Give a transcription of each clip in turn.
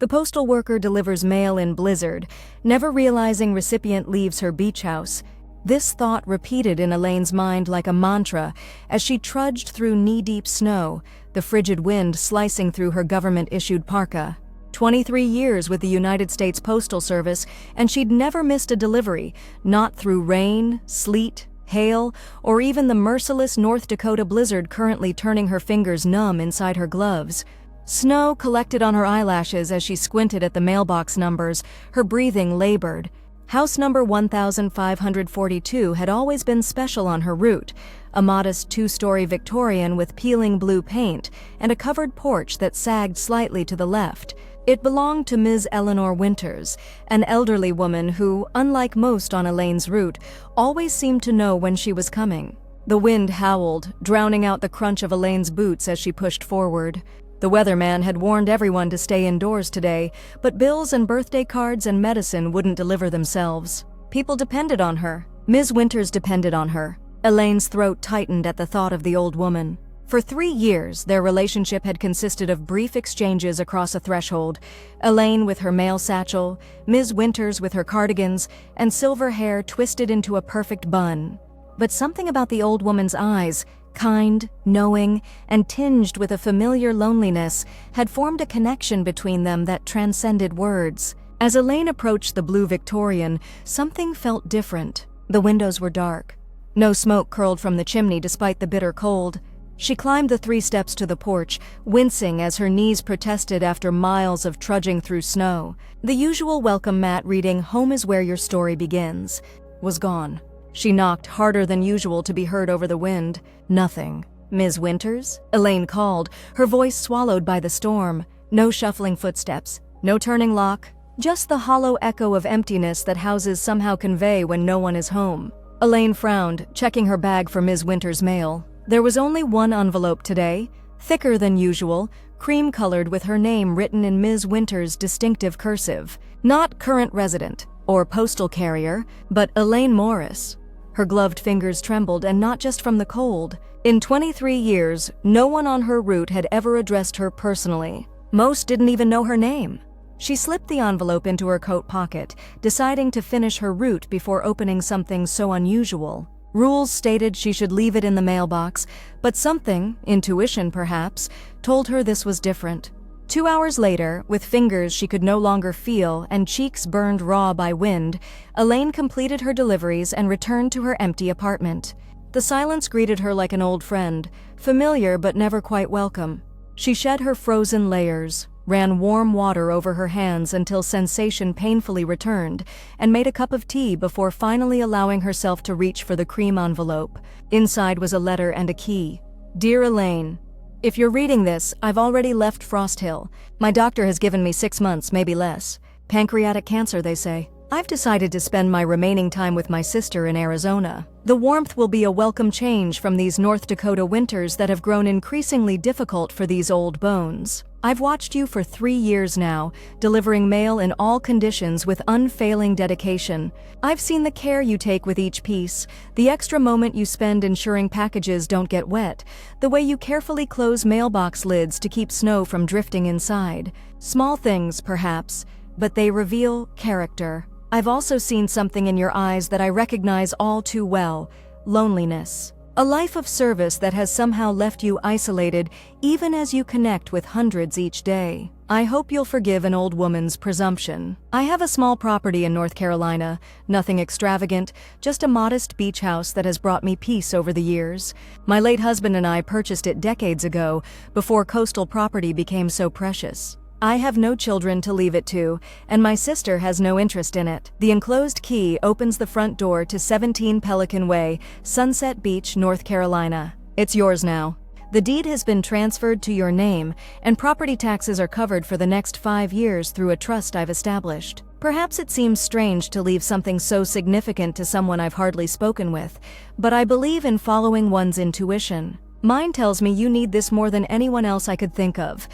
The postal worker delivers mail in blizzard, never realizing recipient leaves her beach house. This thought repeated in Elaine's mind like a mantra as she trudged through knee-deep snow, the frigid wind slicing through her government-issued parka. 23 years with the United States Postal Service, and she'd never missed a delivery, not through rain, sleet, hail, or even the merciless North Dakota blizzard currently turning her fingers numb inside her gloves. Snow collected on her eyelashes as she squinted at the mailbox numbers, her breathing labored. House number 1542 had always been special on her route, a modest two-story Victorian with peeling blue paint and a covered porch that sagged slightly to the left. It belonged to Ms. Eleanor Winters, an elderly woman who, unlike most on Elaine's route, always seemed to know when she was coming. The wind howled, drowning out the crunch of Elaine's boots as she pushed forward. The weatherman had warned everyone to stay indoors today, but bills and birthday cards and medicine wouldn't deliver themselves. People depended on her. Ms. Winters depended on her. Elaine's throat tightened at the thought of the old woman. For 3 years, their relationship had consisted of brief exchanges across a threshold, Elaine with her mail satchel, Ms. Winters with her cardigans, and silver hair twisted into a perfect bun. But something about the old woman's eyes, kind, knowing, and tinged with a familiar loneliness, had formed a connection between them that transcended words. As Elaine approached the blue Victorian, something felt different. The windows were dark. No smoke curled from the chimney despite the bitter cold. She climbed the 3 steps to the porch, wincing as her knees protested after miles of trudging through snow. The usual welcome mat reading, "Home is where your story begins," was gone. She knocked harder than usual to be heard over the wind. Nothing. "Ms. Winters?" Elaine called, her voice swallowed by the storm. No shuffling footsteps, no turning lock, just the hollow echo of emptiness that houses somehow convey when no one is home. Elaine frowned, checking her bag for Ms. Winters' mail. There was only one envelope today, thicker than usual, cream-colored with her name written in Ms. Winters' distinctive cursive. Not current resident or postal carrier, but Elaine Morris. Her gloved fingers trembled, and not just from the cold. In 23 years, no one on her route had ever addressed her personally. Most didn't even know her name. She slipped the envelope into her coat pocket, deciding to finish her route before opening something so unusual. Rules stated she should leave it in the mailbox, but something, intuition perhaps, told her this was different. 2 hours later, with fingers she could no longer feel and cheeks burned raw by wind, Elaine completed her deliveries and returned to her empty apartment. The silence greeted her like an old friend, familiar but never quite welcome. She shed her frozen layers, ran warm water over her hands until sensation painfully returned, and made a cup of tea before finally allowing herself to reach for the cream envelope. Inside was a letter and a key. "Dear Elaine, if you're reading this, I've already left Frost Hill. My doctor has given me 6 months, maybe less. Pancreatic cancer, they say. I've decided to spend my remaining time with my sister in Arizona. The warmth will be a welcome change from these North Dakota winters that have grown increasingly difficult for these old bones. I've watched you for 3 years now, delivering mail in all conditions with unfailing dedication. I've seen the care you take with each piece, the extra moment you spend ensuring packages don't get wet, the way you carefully close mailbox lids to keep snow from drifting inside. Small things, perhaps, but they reveal character. I've also seen something in your eyes that I recognize all too well: loneliness. A life of service that has somehow left you isolated even as you connect with hundreds each day. I hope you'll forgive an old woman's presumption. I have a small property in North Carolina, nothing extravagant, just a modest beach house that has brought me peace over the years. My late husband and I purchased it decades ago, before coastal property became so precious. I have no children to leave it to, and my sister has no interest in it. The enclosed key opens the front door to 17 Pelican Way, Sunset Beach, North Carolina. It's yours now. The deed has been transferred to your name, and property taxes are covered for the next 5 years through a trust I've established. Perhaps it seems strange to leave something so significant to someone I've hardly spoken with, but I believe in following one's intuition. Mine tells me you need this more than anyone else I could think of.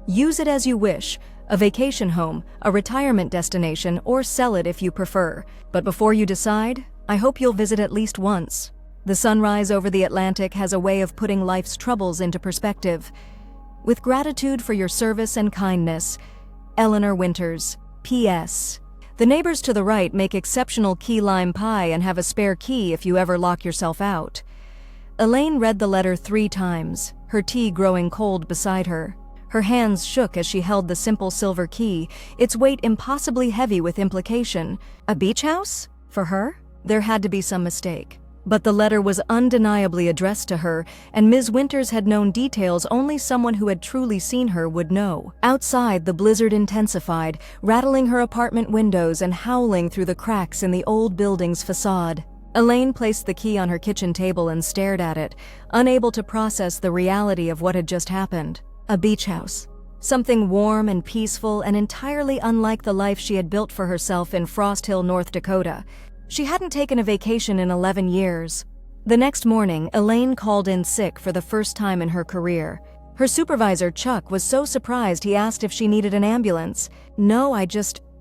Use it as you wish, a vacation home, a retirement destination, or sell it if you prefer. But before you decide, I hope you'll visit at least once. The sunrise over the Atlantic has a way of putting life's troubles into perspective. With gratitude for your service and kindness, Eleanor Winters. P.S. The neighbors to the right make exceptional key lime pie and have a spare key if you ever lock yourself out. Elaine read the letter 3 times, her tea growing cold beside her. Her hands shook as she held the simple silver key, its weight impossibly heavy with implication. A beach house? For her? There had to be some mistake. But the letter was undeniably addressed to her, and Ms. Winters had known details only someone who had truly seen her would know. Outside, the blizzard intensified, rattling her apartment windows and howling through the cracks in the old building's facade. Elaine placed the key on her kitchen table and stared at it, unable to process the reality of what had just happened. A beach house. Something warm and peaceful and entirely unlike the life she had built for herself in Frost Hill, North Dakota. She hadn't taken a vacation in 11 years. The next morning, Elaine called in sick for the first time in her career. Her supervisor, Chuck, was so surprised he asked if she needed an ambulance. No,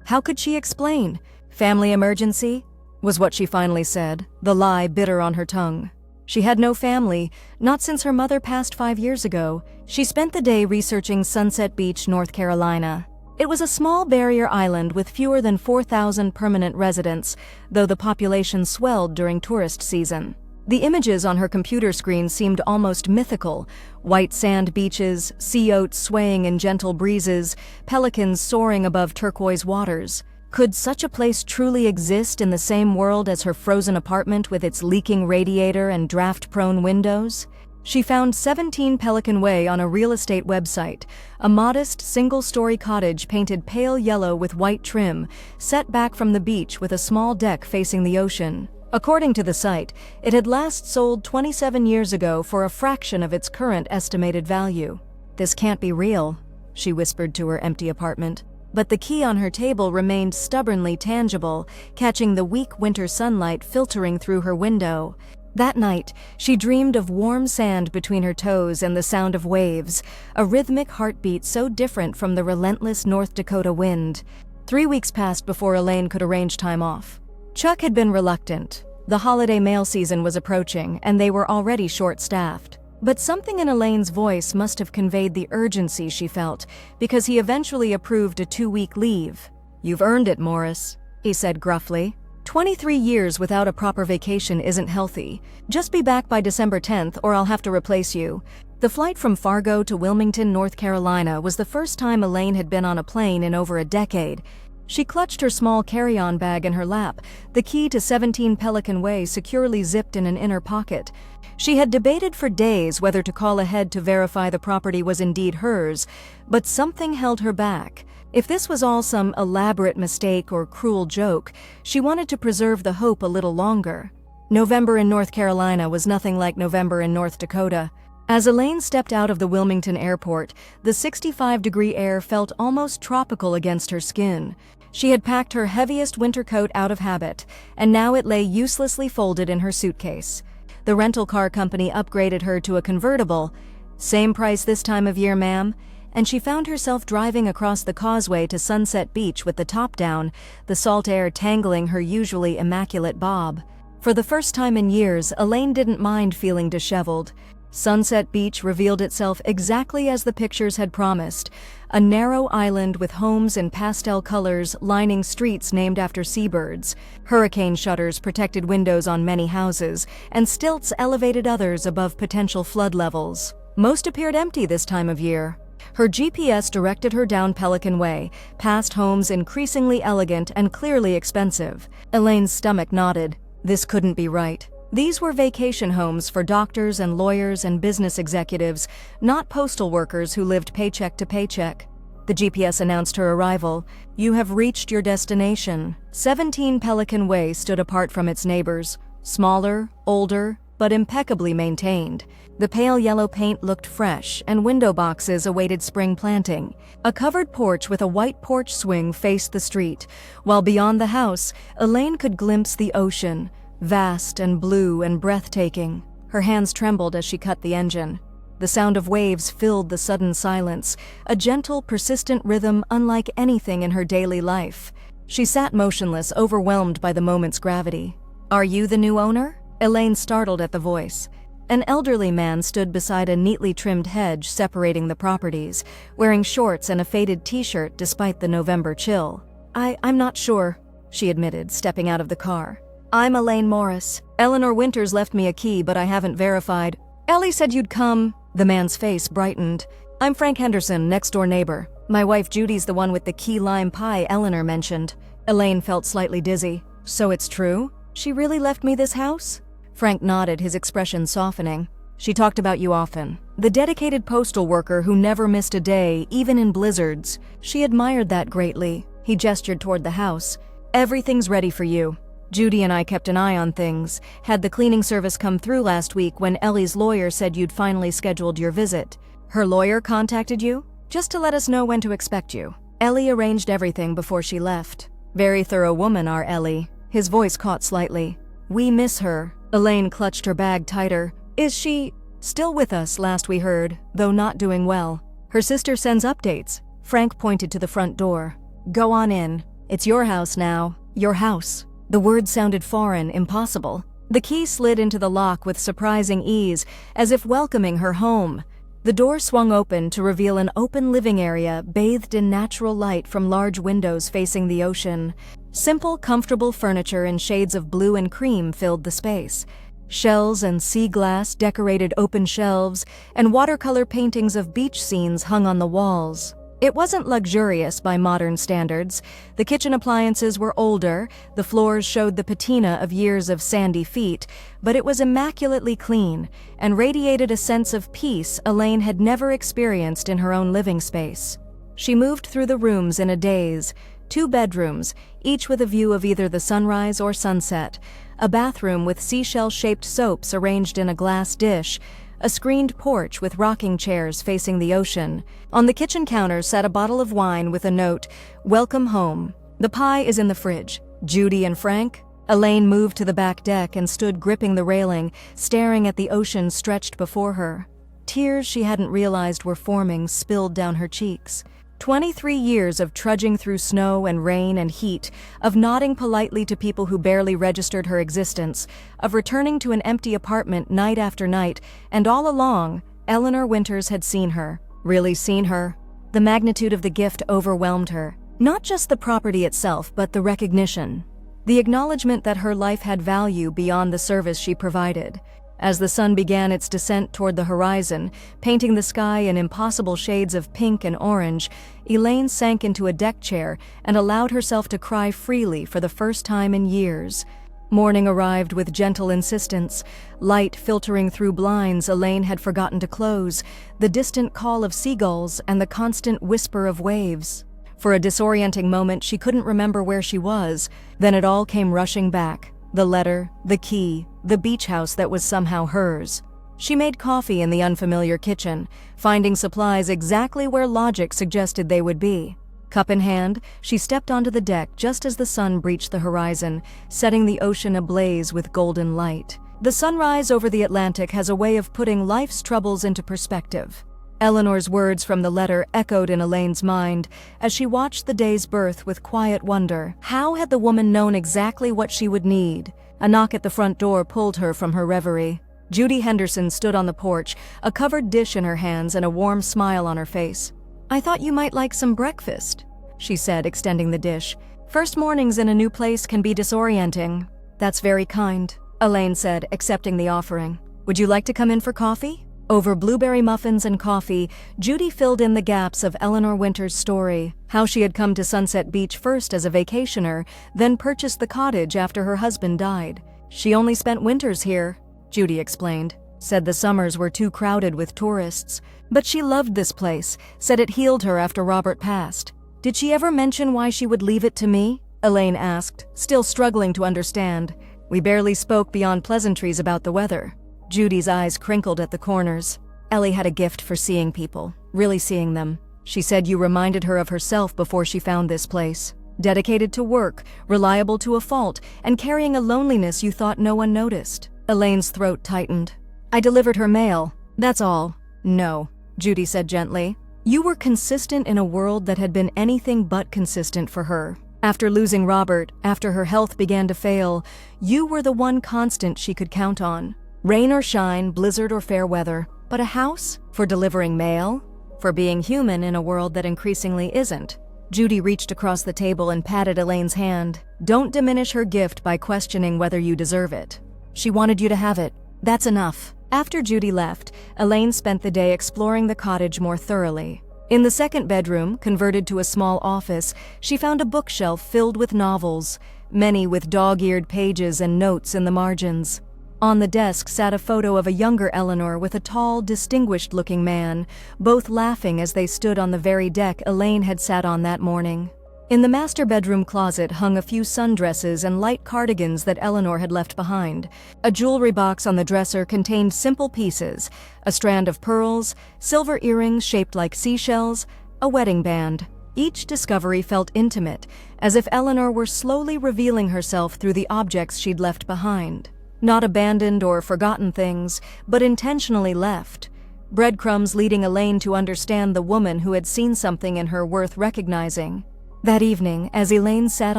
How could she explain? Family emergency? Was what she finally said, the lie bitter on her tongue. She had no family, not since her mother passed 5 years ago. She spent the day researching Sunset Beach, North Carolina. It was a small barrier island with fewer than 4,000 permanent residents, though the population swelled during tourist season. The images on her computer screen seemed almost mythical: white sand beaches, sea oats swaying in gentle breezes, pelicans soaring above turquoise waters. Could such a place truly exist in the same world as her frozen apartment with its leaking radiator and draft-prone windows? She found 17 Pelican Way on a real estate website, a modest, single-story cottage painted pale yellow with white trim, set back from the beach with a small deck facing the ocean. According to the site, it had last sold 27 years ago for a fraction of its current estimated value. "This can't be real," she whispered to her empty apartment. But the key on her table remained stubbornly tangible, catching the weak winter sunlight filtering through her window. That night, she dreamed of warm sand between her toes and the sound of waves, a rhythmic heartbeat so different from the relentless North Dakota wind. 3 weeks passed before Elaine could arrange time off. Chuck had been reluctant. The holiday mail season was approaching, and they were already short-staffed. But something in Elaine's voice must have conveyed the urgency she felt, because he eventually approved a 2-week leave. "You've earned it, Morris," he said gruffly. 23 years without a proper vacation isn't healthy. Just be back by December 10th or I'll have to replace you. The flight from Fargo to Wilmington, North Carolina was the first time Elaine had been on a plane in over a decade. She clutched her small carry-on bag in her lap, the key to 17 Pelican Way securely zipped in an inner pocket. She had debated for days whether to call ahead to verify the property was indeed hers, but something held her back. If this was all some elaborate mistake or cruel joke, she wanted to preserve the hope a little longer. November in North Carolina was nothing like November in North Dakota. As Elaine stepped out of the Wilmington airport, the 65-degree air felt almost tropical against her skin. She had packed her heaviest winter coat out of habit, and now it lay uselessly folded in her suitcase. The rental car company upgraded her to a convertible. "Same price this time of year, ma'am," and she found herself driving across the causeway to Sunset Beach with the top down, the salt air tangling her usually immaculate bob. For the first time in years, Elaine didn't mind feeling disheveled. Sunset Beach revealed itself exactly as the pictures had promised, a narrow island with homes in pastel colors lining streets named after seabirds. Hurricane shutters protected windows on many houses, and stilts elevated others above potential flood levels. Most appeared empty this time of year. Her GPS directed her down Pelican Way, past homes increasingly elegant and clearly expensive. Elaine's stomach knotted. This couldn't be right. These were vacation homes for doctors and lawyers and business executives, not postal workers who lived paycheck to paycheck. The GPS announced her arrival. "You have reached your destination." 17 Pelican Way stood apart from its neighbors, smaller, older, but impeccably maintained. The pale yellow paint looked fresh, and window boxes awaited spring planting. A covered porch with a white porch swing faced the street, while beyond the house, Elaine could glimpse the ocean, vast and blue and breathtaking. Her hands trembled as she cut the engine. The sound of waves filled the sudden silence, a gentle, persistent rhythm unlike anything in her daily life. She sat motionless, overwhelmed by the moment's gravity. "Are you the new owner?" Elaine startled at the voice. An elderly man stood beside a neatly trimmed hedge separating the properties, wearing shorts and a faded t-shirt despite the November chill. I'm not sure, she admitted, stepping out of the car. I'm Elaine Morris. Eleanor Winters left me a key, but I haven't verified. Ellie said you'd come. The man's face brightened. I'm Frank Henderson, next-door neighbor. My wife Judy's the one with the key lime pie Eleanor mentioned. Elaine felt slightly dizzy. So it's true? She really left me this house? Frank nodded, his expression softening. She talked about you often. The dedicated postal worker who never missed a day, even in blizzards. She admired that greatly. He gestured toward the house. Everything's ready for you. Judy and I kept an eye on things. Had the cleaning service come through last week when Ellie's lawyer said you'd finally scheduled your visit. Her lawyer contacted you? Just to let us know when to expect you. Ellie arranged everything before she left. Very thorough woman, our Ellie. His voice caught slightly. We miss her. Elaine clutched her bag tighter. Is she still with us, last we heard, though not doing well? Her sister sends updates. Frank pointed to the front door. Go on in. It's your house now. Your house. The word sounded foreign, impossible. The key slid into the lock with surprising ease, as if welcoming her home. The door swung open to reveal an open living area bathed in natural light from large windows facing the ocean. Simple, comfortable furniture in shades of blue and cream filled the space. Shells and sea glass decorated open shelves, and watercolor paintings of beach scenes hung on the walls. It wasn't luxurious by modern standards. The kitchen appliances were older, the floors showed the patina of years of sandy feet, but it was immaculately clean and radiated a sense of peace Elaine had never experienced in her own living space. She moved through the rooms in a daze. 2 bedrooms, each with a view of either the sunrise or sunset, a bathroom with seashell-shaped soaps arranged in a glass dish, a screened porch with rocking chairs facing the ocean. On the kitchen counter sat a bottle of wine with a note, "Welcome home. The pie is in the fridge. Judy and Frank?" Elaine moved to the back deck and stood gripping the railing, staring at the ocean stretched before her. Tears she hadn't realized were forming spilled down her cheeks. 23 years of trudging through snow and rain and heat, of nodding politely to people who barely registered her existence, of returning to an empty apartment night after night, and all along, Eleanor Winters had seen her. Really seen her. The magnitude of the gift overwhelmed her. Not just the property itself, but the recognition. The acknowledgement that her life had value beyond the service she provided. As the sun began its descent toward the horizon, painting the sky in impossible shades of pink and orange, Elaine sank into a deck chair and allowed herself to cry freely for the first time in years. Morning arrived with gentle insistence, light filtering through blinds Elaine had forgotten to close, the distant call of seagulls and the constant whisper of waves. For a disorienting moment, she couldn't remember where she was. Then it all came rushing back. The letter, the key, the beach house that was somehow hers. She made coffee in the unfamiliar kitchen, finding supplies exactly where logic suggested they would be. Cup in hand, she stepped onto the deck just as the sun breached the horizon, setting the ocean ablaze with golden light. The sunrise over the Atlantic has a way of putting life's troubles into perspective. Eleanor's words from the letter echoed in Elaine's mind as she watched the day's birth with quiet wonder. How had the woman known exactly what she would need? A knock at the front door pulled her from her reverie. Judy Henderson stood on the porch, a covered dish in her hands and a warm smile on her face. "I thought you might like some breakfast," she said, extending the dish. "First mornings in a new place can be disorienting." "That's very kind," Elaine said, accepting the offering. "Would you like to come in for coffee?" Over blueberry muffins and coffee, Judy filled in the gaps of Eleanor Winters' story, how she had come to Sunset Beach first as a vacationer, then purchased the cottage after her husband died. "She only spent winters here," Judy explained, said the summers were too crowded with tourists. But she loved this place, said it healed her after Robert passed. "Did she ever mention why she would leave it to me?" Elaine asked, still struggling to understand. "We barely spoke beyond pleasantries about the weather." Judy's eyes crinkled at the corners. "Ellie had a gift for seeing people, really seeing them. She said you reminded her of herself before she found this place. Dedicated to work, reliable to a fault, and carrying a loneliness you thought no one noticed." Elaine's throat tightened. "I delivered her mail, that's all." "No," Judy said gently. "You were consistent in a world that had been anything but consistent for her. After losing Robert, after her health began to fail, you were the one constant she could count on. Rain or shine, blizzard or fair weather. But a house? For delivering mail? For being human in a world that increasingly isn't. Judy reached across the table and patted Elaine's hand. Don't diminish her gift by questioning whether you deserve it. She wanted you to have it. That's enough. After Judy left, Elaine spent the day exploring the cottage more thoroughly. In the second bedroom, converted to a small office, she found a bookshelf filled with novels, many with dog-eared pages and notes in the margins. On the desk sat a photo of a younger Eleanor with a tall, distinguished-looking man, both laughing as they stood on the very deck Elaine had sat on that morning. In the master bedroom closet hung a few sundresses and light cardigans that Eleanor had left behind. A jewelry box on the dresser contained simple pieces, a strand of pearls, silver earrings shaped like seashells, a wedding band. Each discovery felt intimate, as if Eleanor were slowly revealing herself through the objects she'd left behind. Not abandoned or forgotten things, but intentionally left. Breadcrumbs leading Elaine to understand the woman who had seen something in her worth recognizing. That evening, as Elaine sat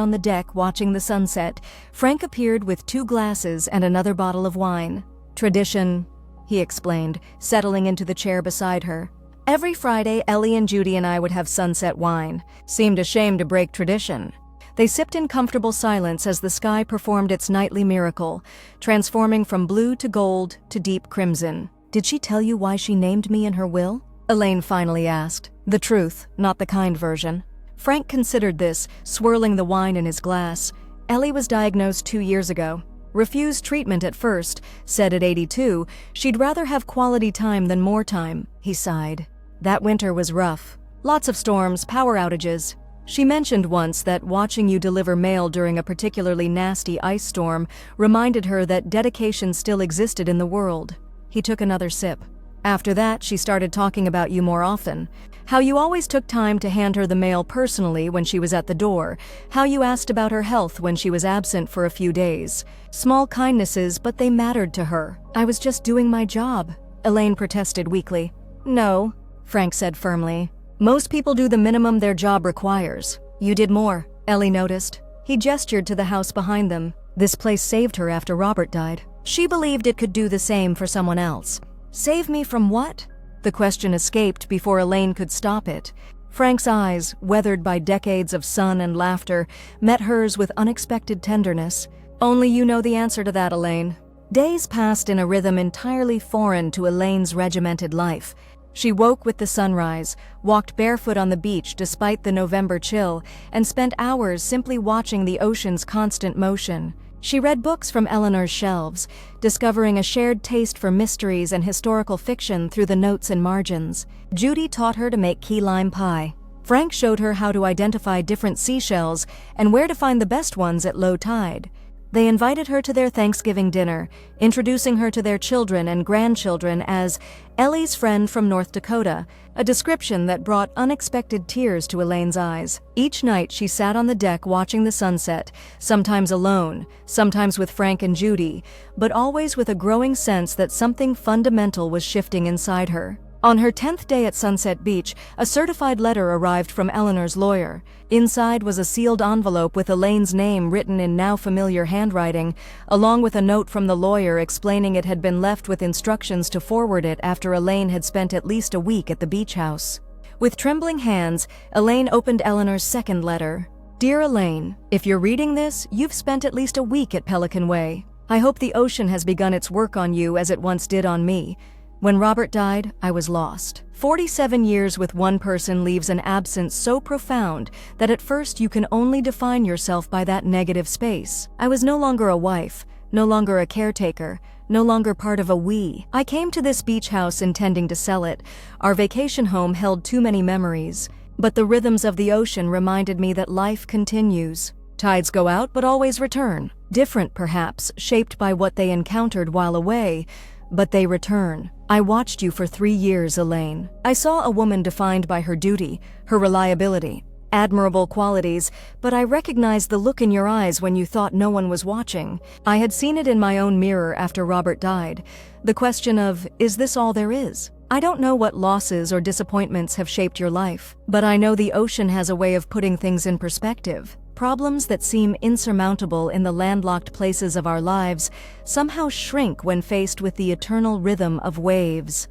on the deck watching the sunset, Frank appeared with 2 glasses and another bottle of wine. Tradition, he explained, settling into the chair beside her. Every Friday, Ellie and Judy and I would have sunset wine. Seemed a shame to break tradition. They sipped in comfortable silence as the sky performed its nightly miracle, transforming from blue to gold to deep crimson. Did she tell you why she named me in her will? Elaine finally asked. The truth, not the kind version. Frank considered this, swirling the wine in his glass. Ellie was diagnosed 2 years ago. Refused treatment at first, said at 82, she'd rather have quality time than more time, he sighed. That winter was rough. Lots of storms, power outages. She mentioned once that watching you deliver mail during a particularly nasty ice storm reminded her that dedication still existed in the world. He took another sip. After that, she started talking about you more often. How you always took time to hand her the mail personally when she was at the door. How you asked about her health when she was absent for a few days. Small kindnesses, but they mattered to her. I was just doing my job, Elaine protested weakly. No, Frank said firmly. Most people do the minimum their job requires. You did more, Ellie noticed. He gestured to the house behind them. This place saved her after Robert died. She believed it could do the same for someone else. Save me from what? The question escaped before Elaine could stop it. Frank's eyes, weathered by decades of sun and laughter, met hers with unexpected tenderness. Only you know the answer to that, Elaine. Days passed in a rhythm entirely foreign to Elaine's regimented life. She woke with the sunrise, walked barefoot on the beach despite the November chill, and spent hours simply watching the ocean's constant motion. She read books from Eleanor's shelves, discovering a shared taste for mysteries and historical fiction through the notes and margins. Judy taught her to make key lime pie. Frank showed her how to identify different seashells and where to find the best ones at low tide. They invited her to their Thanksgiving dinner, introducing her to their children and grandchildren as Ellie's friend from North Dakota, a description that brought unexpected tears to Elaine's eyes. Each night she sat on the deck watching the sunset, sometimes alone, sometimes with Frank and Judy, but always with a growing sense that something fundamental was shifting inside her. On her 10th day at Sunset Beach, a certified letter arrived from Eleanor's lawyer. Inside was a sealed envelope with Elaine's name written in now familiar handwriting, along with a note from the lawyer explaining it had been left with instructions to forward it after Elaine had spent at least a week at the beach house. With trembling hands, Elaine opened Eleanor's second letter. Dear Elaine, if you're reading this, you've spent at least a week at Pelican Way. I hope the ocean has begun its work on you as it once did on me. When Robert died, I was lost. 47 years with one person leaves an absence so profound that at first you can only define yourself by that negative space. I was no longer a wife, no longer a caretaker, no longer part of a we. I came to this beach house intending to sell it. Our vacation home held too many memories, but the rhythms of the ocean reminded me that life continues. Tides go out but always return. Different, perhaps, shaped by what they encountered while away, but they return. I watched you for 3 years, Elaine. I saw a woman defined by her duty, her reliability, admirable qualities, but I recognized the look in your eyes when you thought no one was watching. I had seen it in my own mirror after Robert died. The question of, is this all there is? I don't know what losses or disappointments have shaped your life, but I know the ocean has a way of putting things in perspective. Problems that seem insurmountable in the landlocked places of our lives somehow shrink when faced with the eternal rhythm of waves.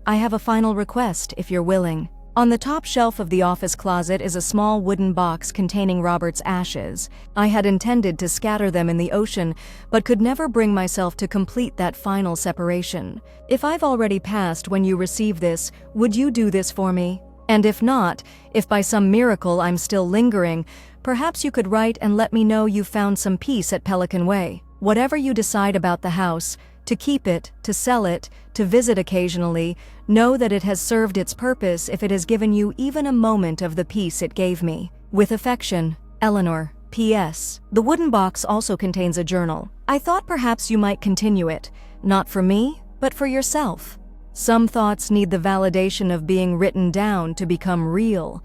I have a final request, if you're willing. On the top shelf of the office closet is a small wooden box containing Robert's ashes. I had intended to scatter them in the ocean, but could never bring myself to complete that final separation. If I've already passed when you receive this, would you do this for me? And if not, if by some miracle I'm still lingering, perhaps you could write and let me know you've found some peace at Pelican Way. Whatever you decide about the house, to keep it, to sell it, to visit occasionally, know that it has served its purpose if it has given you even a moment of the peace it gave me. With affection, Eleanor. P.S. The wooden box also contains a journal. I thought perhaps you might continue it, not for me, but for yourself. Some thoughts need the validation of being written down to become real.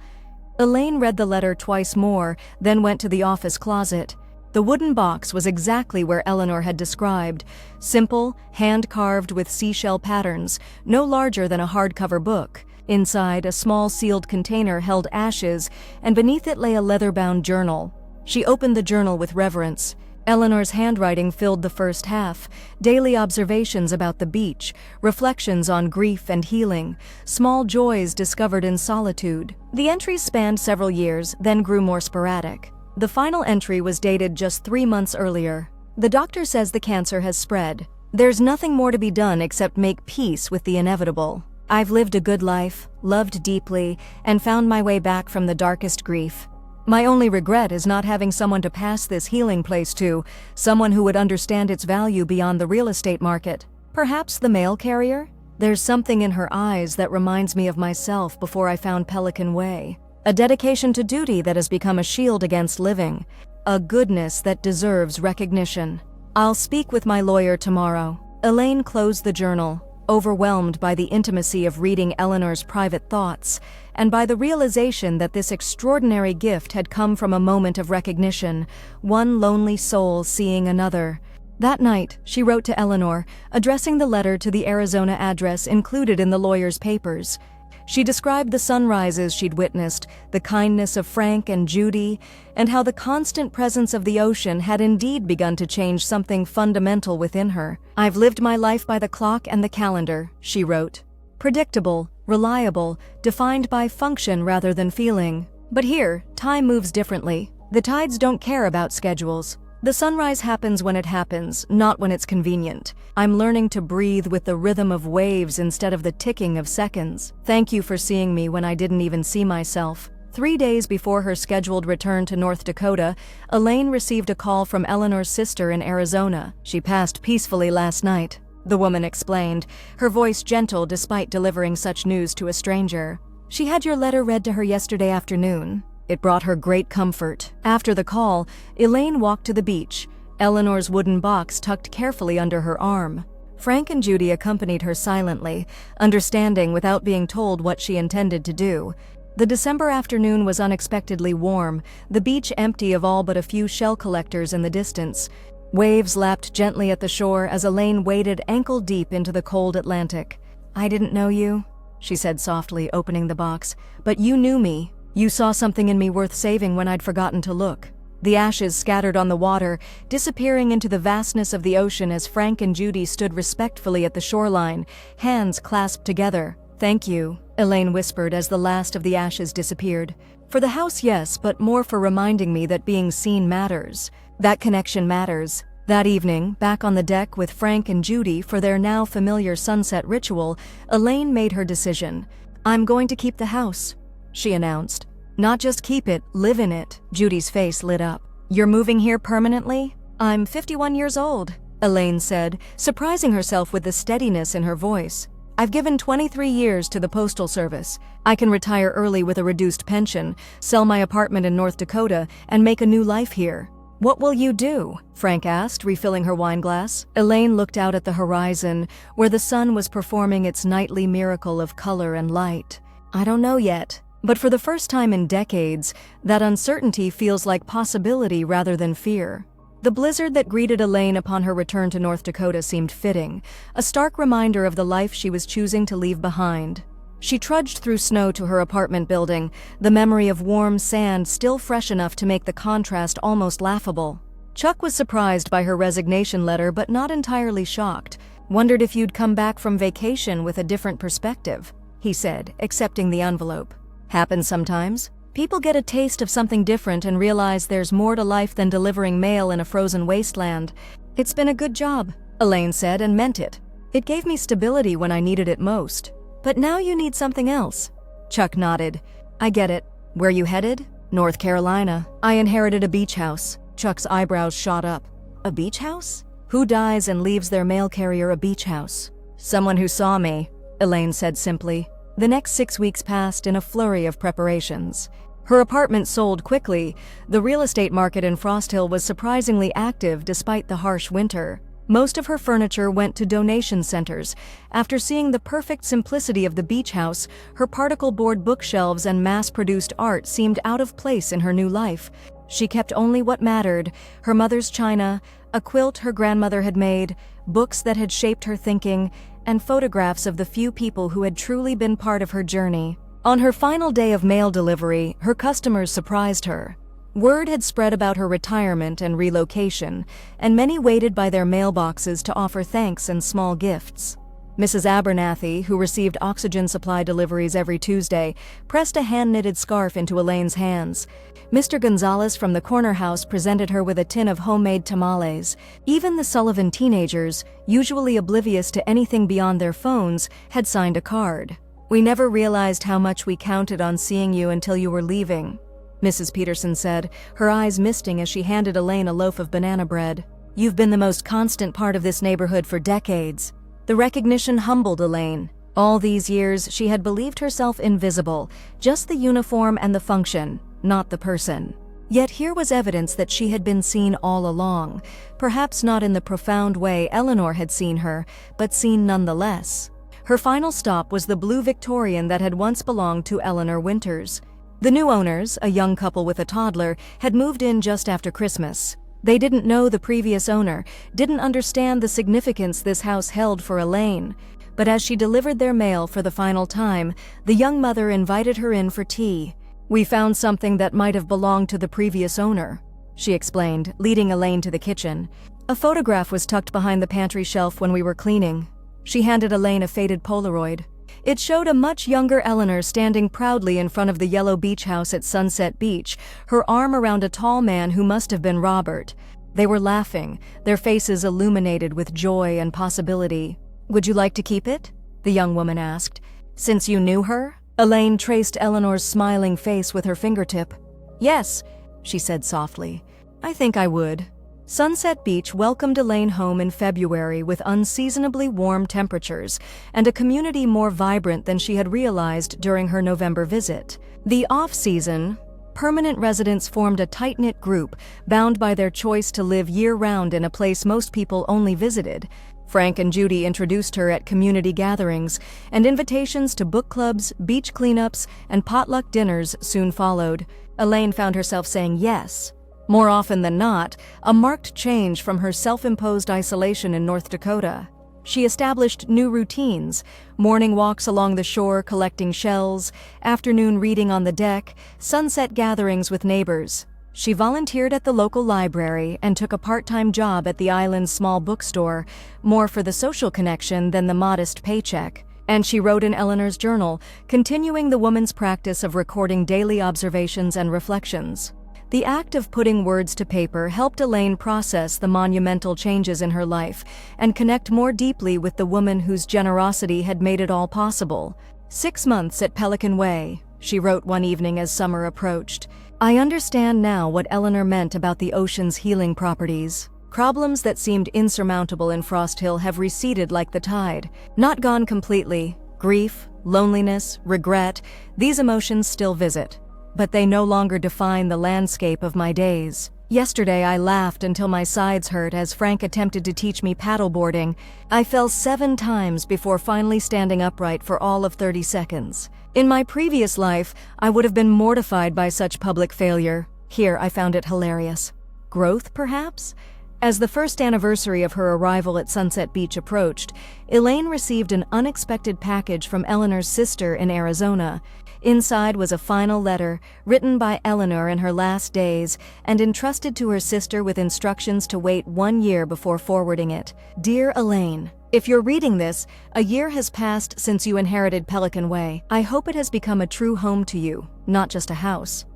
Elaine read the letter twice more, then went to the office closet. The wooden box was exactly where Eleanor had described. Simple, hand-carved with seashell patterns, no larger than a hardcover book. Inside, a small sealed container held ashes, and beneath it lay a leather-bound journal. She opened the journal with reverence. Eleanor's handwriting filled the first half, daily observations about the beach, reflections on grief and healing, small joys discovered in solitude. The entries spanned several years, then grew more sporadic. The final entry was dated just 3 months earlier. The doctor says the cancer has spread. There's nothing more to be done except make peace with the inevitable. I've lived a good life, loved deeply, and found my way back from the darkest grief. My only regret is not having someone to pass this healing place to, someone who would understand its value beyond the real estate market. Perhaps the mail carrier? There's something in her eyes that reminds me of myself before I found Pelican Way. A dedication to duty that has become a shield against living. A goodness that deserves recognition. I'll speak with my lawyer tomorrow. Elaine closed the journal, overwhelmed by the intimacy of reading Eleanor's private thoughts, and by the realization that this extraordinary gift had come from a moment of recognition, one lonely soul seeing another. That night, she wrote to Eleanor, addressing the letter to the Arizona address included in the lawyer's papers. She described the sunrises she'd witnessed, the kindness of Frank and Judy, and how the constant presence of the ocean had indeed begun to change something fundamental within her. I've lived my life by the clock and the calendar, she wrote. Predictable, reliable, defined by function rather than feeling. But here, time moves differently. The tides don't care about schedules. The sunrise happens when it happens, not when it's convenient. I'm learning to breathe with the rhythm of waves instead of the ticking of seconds. Thank you for seeing me when I didn't even see myself. 3 days before her scheduled return to North Dakota, Elaine received a call from Eleanor's sister in Arizona. She passed peacefully last night, the woman explained, her voice gentle despite delivering such news to a stranger. She had your letter read to her yesterday afternoon. It brought her great comfort. After the call, Elaine walked to the beach, Eleanor's wooden box tucked carefully under her arm. Frank and Judy accompanied her silently, understanding without being told what she intended to do. The December afternoon was unexpectedly warm, the beach empty of all but a few shell collectors in the distance. Waves lapped gently at the shore as Elaine waded ankle-deep into the cold Atlantic. I didn't know you, she said softly, opening the box, but you knew me. You saw something in me worth saving when I'd forgotten to look. The ashes scattered on the water, disappearing into the vastness of the ocean as Frank and Judy stood respectfully at the shoreline, hands clasped together. Thank you, Elaine whispered as the last of the ashes disappeared. For the house, yes, but more for reminding me that being seen matters. That connection matters. That evening, back on the deck with Frank and Judy for their now familiar sunset ritual, Elaine made her decision. I'm going to keep the house, she announced. Not just keep it, live in it. Judy's face lit up. You're moving here permanently? I'm 51 years old, Elaine said, surprising herself with the steadiness in her voice. I've given 23 years to the Postal Service. I can retire early with a reduced pension, sell my apartment in North Dakota, and make a new life here. What will you do? Frank asked, refilling her wine glass. Elaine looked out at the horizon, where the sun was performing its nightly miracle of color and light. I don't know yet. But for the first time in decades, that uncertainty feels like possibility rather than fear. The blizzard that greeted Elaine upon her return to North Dakota seemed fitting, a stark reminder of the life she was choosing to leave behind. She trudged through snow to her apartment building, the memory of warm sand still fresh enough to make the contrast almost laughable. Chuck was surprised by her resignation letter but not entirely shocked. "Wondered if you'd come back from vacation with a different perspective," he said, accepting the envelope. "Happens sometimes. People get a taste of something different and realize there's more to life than delivering mail in a frozen wasteland. It's been a good job," Elaine said, and meant it. "It gave me stability when I needed it most. But now you need something else." Chuck nodded. "I get it. Where you headed?" "North Carolina. I inherited a beach house." Chuck's eyebrows shot up. "A beach house? Who dies and leaves their mail carrier a beach house?" "Someone who saw me," Elaine said simply. The next 6 weeks passed in a flurry of preparations. Her apartment sold quickly. The real estate market in Frost Hill was surprisingly active despite the harsh winter. Most of her furniture went to donation centers. After seeing the perfect simplicity of the beach house, her particle board bookshelves and mass-produced art seemed out of place in her new life. She kept only what mattered: her mother's china, a quilt her grandmother had made, books that had shaped her thinking, and photographs of the few people who had truly been part of her journey. On her final day of mail delivery, her customers surprised her. Word had spread about her retirement and relocation, and many waited by their mailboxes to offer thanks and small gifts. Mrs. Abernathy, who received oxygen supply deliveries every Tuesday, pressed a hand-knitted scarf into Elaine's hands. Mr. Gonzalez from the corner house presented her with a tin of homemade tamales. Even the Sullivan teenagers, usually oblivious to anything beyond their phones, had signed a card. "We never realized how much we counted on seeing you until you were leaving," Mrs. Peterson said, her eyes misting as she handed Elaine a loaf of banana bread. "You've been the most constant part of this neighborhood for decades." The recognition humbled Elaine. All these years, she had believed herself invisible, just the uniform and the function, not the person. Yet here was evidence that she had been seen all along, perhaps not in the profound way Eleanor had seen her, but seen nonetheless. Her final stop was the blue Victorian that had once belonged to Eleanor Winters. The new owners, a young couple with a toddler, had moved in just after Christmas. They didn't know the previous owner, didn't understand the significance this house held for Elaine. But as she delivered their mail for the final time, the young mother invited her in for tea. "We found something that might have belonged to the previous owner," she explained, leading Elaine to the kitchen. "A photograph was tucked behind the pantry shelf when we were cleaning." She handed Elaine a faded Polaroid. It showed a much younger Eleanor standing proudly in front of the yellow beach house at Sunset Beach, her arm around a tall man who must have been Robert. They were laughing, their faces illuminated with joy and possibility. "Would you like to keep it?" the young woman asked. "Since you knew her?" Elaine traced Eleanor's smiling face with her fingertip. "Yes," she said softly. "I think I would." Sunset Beach welcomed Elaine home in February with unseasonably warm temperatures and a community more vibrant than she had realized during her November visit. The off-season, permanent residents formed a tight-knit group bound by their choice to live year-round in a place most people only visited. Frank and Judy introduced her at community gatherings, and invitations to book clubs, beach cleanups, and potluck dinners soon followed. Elaine found herself saying yes. More often than not, a marked change from her self-imposed isolation in North Dakota. She established new routines: morning walks along the shore collecting shells, afternoon reading on the deck, sunset gatherings with neighbors. She volunteered at the local library and took a part-time job at the island's small bookstore, more for the social connection than the modest paycheck. And she wrote in Eleanor's journal, continuing the woman's practice of recording daily observations and reflections. The act of putting words to paper helped Elaine process the monumental changes in her life and connect more deeply with the woman whose generosity had made it all possible. 6 months at Pelican Way, she wrote one evening as summer approached. "I understand now what Eleanor meant about the ocean's healing properties. Problems that seemed insurmountable in Frost Hill have receded like the tide. Not gone completely. Grief, loneliness, regret, these emotions still visit. But they no longer define the landscape of my days. Yesterday I laughed until my sides hurt as Frank attempted to teach me paddleboarding. I fell 7 times before finally standing upright for all of 30 seconds. In my previous life, I would have been mortified by such public failure. Here I found it hilarious. Growth, perhaps? As the first anniversary of her arrival at Sunset Beach approached, Elaine received an unexpected package from Eleanor's sister in Arizona. Inside was a final letter, written by Eleanor in her last days and entrusted to her sister with instructions to wait 1 year before forwarding it. Dear Elaine, if you're reading this, a year has passed since you inherited Pelican Way. I hope it has become a true home to you, not just a house.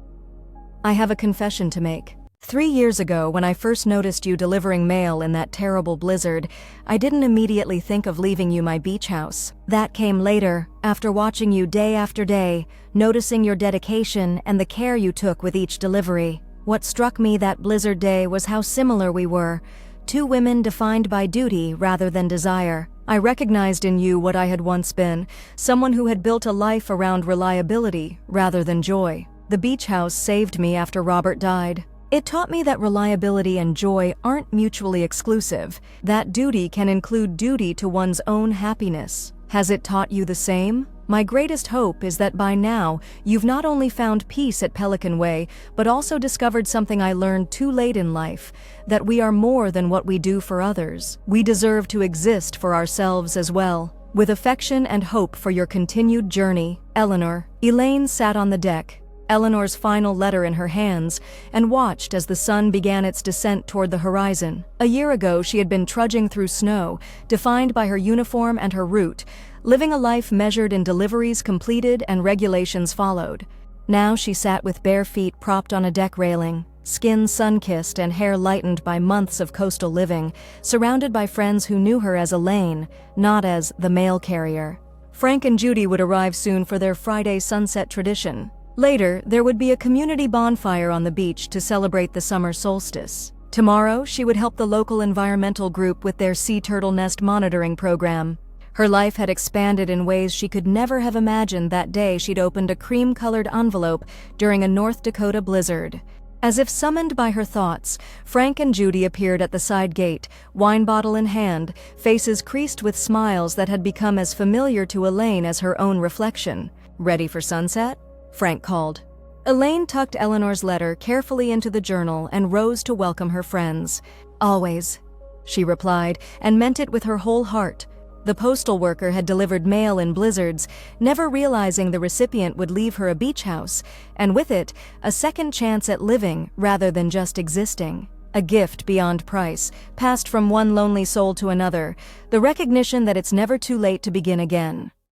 I have a confession to make. 3 years ago, when I first noticed you delivering mail in that terrible blizzard, I didn't immediately think of leaving you my beach house. That came later, after watching you day after day, noticing your dedication and the care you took with each delivery. What struck me that blizzard day was how similar we were, two women defined by duty rather than desire. I recognized in you what I had once been, someone who had built a life around reliability rather than joy. The beach house saved me after Robert died. It taught me that reliability and joy aren't mutually exclusive, that duty can include duty to one's own happiness. Has it taught you the same? My greatest hope is that by now, you've not only found peace at Pelican Way, but also discovered something I learned too late in life, that we are more than what we do for others. We deserve to exist for ourselves as well. With affection and hope for your continued journey, Eleanor. Elaine sat on the deck, Eleanor's final letter in her hands, and watched as the sun began its descent toward the horizon. A year ago, she had been trudging through snow, defined by her uniform and her route, living a life measured in deliveries completed and regulations followed. Now she sat with bare feet propped on a deck railing, skin sun-kissed and hair lightened by months of coastal living, surrounded by friends who knew her as Elaine, not as the mail carrier. Frank and Judy would arrive soon for their Friday sunset tradition. Later, there would be a community bonfire on the beach to celebrate the summer solstice. Tomorrow, she would help the local environmental group with their sea turtle nest monitoring program. Her life had expanded in ways she could never have imagined that day she'd opened a cream-colored envelope during a North Dakota blizzard. As if summoned by her thoughts, Frank and Judy appeared at the side gate, wine bottle in hand, faces creased with smiles that had become as familiar to Elaine as her own reflection. "Ready for sunset?" Frank called. Elaine tucked Eleanor's letter carefully into the journal and rose to welcome her friends. "Always," she replied, and meant it with her whole heart. The postal worker had delivered mail in blizzards, never realizing the recipient would leave her a beach house, and with it, a second chance at living rather than just existing. A gift beyond price, passed from one lonely soul to another, the recognition that it's never too late to begin again.